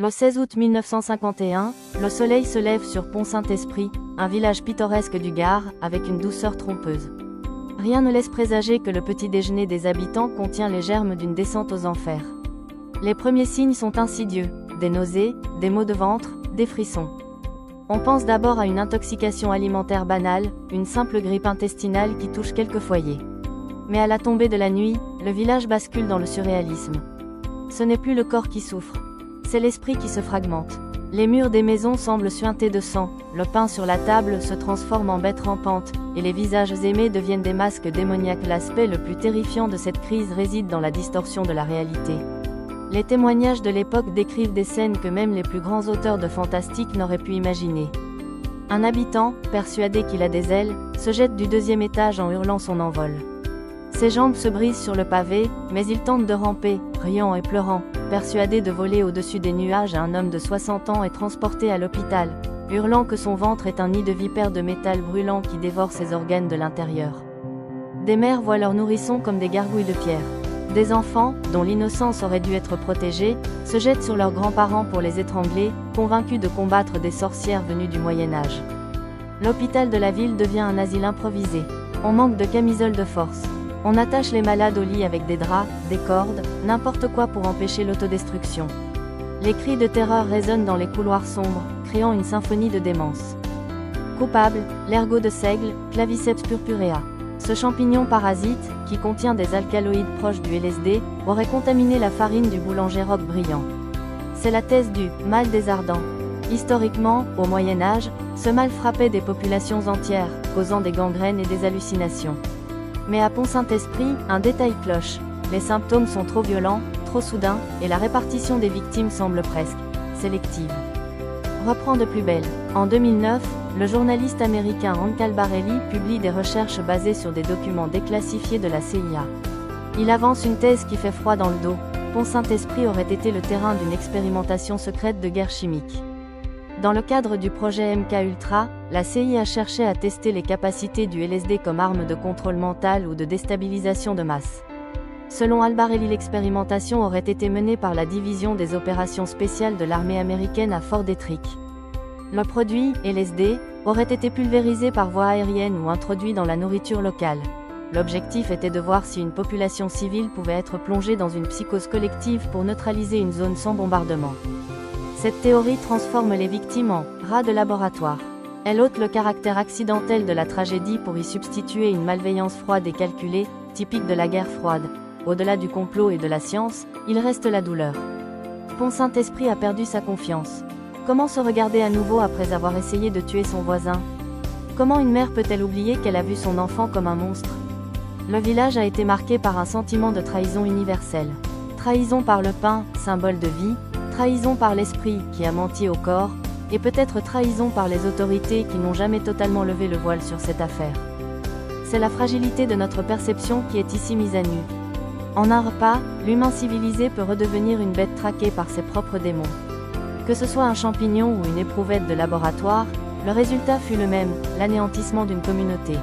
Le 16 août 1951, le soleil se lève sur Pont-Saint-Esprit, un village pittoresque du Gard, avec une douceur trompeuse. Rien ne laisse présager que le petit déjeuner des habitants contient les germes d'une descente aux enfers. Les premiers signes sont insidieux, des nausées, des maux de ventre, des frissons. On pense d'abord à une intoxication alimentaire banale, une simple grippe intestinale qui touche quelques foyers. Mais à la tombée de la nuit, le village bascule dans le surréalisme. Ce n'est plus le corps qui souffre, c'est l'esprit qui se fragmente. Les murs des maisons semblent suinter de sang, le pain sur la table se transforme en bête rampante, et les visages aimés deviennent des masques démoniaques. L'aspect le plus terrifiant de cette crise réside dans la distorsion de la réalité. Les témoignages de l'époque décrivent des scènes que même les plus grands auteurs de fantastique n'auraient pu imaginer. Un habitant, persuadé qu'il a des ailes, se jette du 2e étage en hurlant son envol. Ses jambes se brisent sur le pavé, mais il tente de ramper, riant et pleurant, persuadé de voler au-dessus des nuages. Un homme de 60 ans est transporté à l'hôpital, hurlant que son ventre est un nid de vipères de métal brûlant qui dévore ses organes de l'intérieur. Des mères voient leurs nourrissons comme des gargouilles de pierre. Des enfants, dont l'innocence aurait dû être protégée, se jettent sur leurs grands-parents pour les étrangler, convaincus de combattre des sorcières venues du Moyen-Âge. L'hôpital de la ville devient un asile improvisé. On manque de camisoles de force. On attache les malades au lit avec des draps, des cordes, n'importe quoi pour empêcher l'autodestruction. Les cris de terreur résonnent dans les couloirs sombres, créant une symphonie de démence. Coupable, l'ergot de seigle, Claviceps purpurea. Ce champignon parasite, qui contient des alcaloïdes proches du LSD, aurait contaminé la farine du boulanger Roch Brillant. C'est la thèse du « mal des ardents ». Historiquement, au Moyen-Âge, ce mal frappait des populations entières, causant des gangrènes et des hallucinations. Mais à Pont-Saint-Esprit, un détail cloche. Les symptômes sont trop violents, trop soudains, et la répartition des victimes semble presque sélective. Reprend de plus belle. En 2009, le journaliste américain Hank Albarelli publie des recherches basées sur des documents déclassifiés de la CIA. Il avance une thèse qui fait froid dans le dos. Pont-Saint-Esprit aurait été le terrain d'une expérimentation secrète de guerre chimique. Dans le cadre du projet MK-Ultra, la CIA cherchait à tester les capacités du LSD comme arme de contrôle mental ou de déstabilisation de masse. Selon Albarelli, l'expérimentation aurait été menée par la division des opérations spéciales de l'armée américaine à Fort Detrick. Le produit, LSD, aurait été pulvérisé par voie aérienne ou introduit dans la nourriture locale. L'objectif était de voir si une population civile pouvait être plongée dans une psychose collective pour neutraliser une zone sans bombardement. Cette théorie transforme les victimes en rats de laboratoire. Elle ôte le caractère accidentel de la tragédie pour y substituer une malveillance froide et calculée, typique de la guerre froide. Au-delà du complot et de la science, il reste la douleur. Pont-Saint-Esprit a perdu sa confiance. Comment se regarder à nouveau après avoir essayé de tuer son voisin? Comment une mère peut-elle oublier qu'elle a vu son enfant comme un monstre? Le village a été marqué par un sentiment de trahison universelle. Trahison par le pain, symbole de vie, trahison par l'esprit, qui a menti au corps, et peut-être trahison par les autorités qui n'ont jamais totalement levé le voile sur cette affaire. C'est la fragilité de notre perception qui est ici mise à nu. En un repas, l'humain civilisé peut redevenir une bête traquée par ses propres démons. Que ce soit un champignon ou une éprouvette de laboratoire, le résultat fut le même, l'anéantissement d'une communauté.